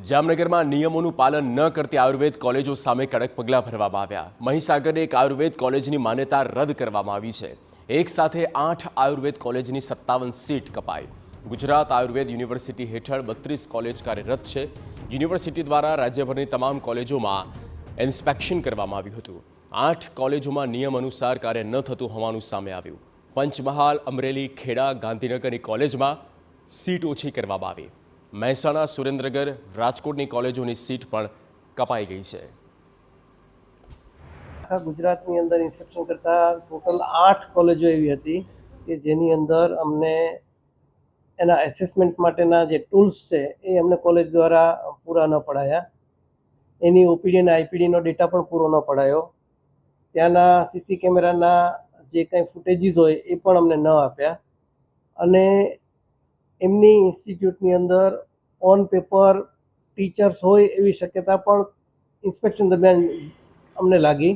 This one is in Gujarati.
જામનગરમાં નિયમોનું પાલન ન કરતી આયુર્વેદ કોલેજો સામે કડક પગલાં ભરવામાં આવ્યા। મહીસાગરની એક આયુર્વેદ કોલેજની માન્યતા રદ કરવામાં આવી છે। એક સાથે 8 આયુર્વેદ કોલેજની 57 સીટ કપાઈ। ગુજરાત આયુર્વેદ યુનિવર્સિટી હેઠળ 32 કોલેજ કાર્યરત છે। યુનિવર્સિટી દ્વારા રાજ્યભરની તમામ કોલેજોમાં ઇન્સ્પેક્શન કરવામાં આવ્યું હતું। 8 કોલેજોમાં નિયમ અનુસાર કાર્ય ન થતું હોવાનું સામે આવ્યું। પંચમહાલ, અમરેલી, ખેડા, ગાંધીનગરની કોલેજમાં સીટ ઓછી કરવામાં આવી। મહેસાણા, સુરેન્દ્રનગર, રાજકોટની કોલેજોની સીટ પણ કપાઈ ગઈ છે। આખા ગુજરાતની અંદર ઇન્સ્પેક્શન કરતા ટોટલ 8 કોલેજો એવી હતી કે જેની અંદર અમને એના એસેસમેન્ટ માટેના જે ટૂલ્સ છે એ અમને કોલેજ દ્વારા પૂરા ન પડાયા। એની ઓપીડી અને આઈપીડીનો ડેટા પણ પૂરો ન પડાયો। ત્યાંના સીસી કેમેરાના જે કંઈ ફૂટેજીસ હોય એ પણ અમને ન આપ્યા। અને એમની ઇન્સ્ટિટ્યૂટની અંદર ઓન પેપર ટીચર્સ હોય એવી શક્યતા પણ ઇન્સ્પેક્શન દરમિયાન અમને લાગી।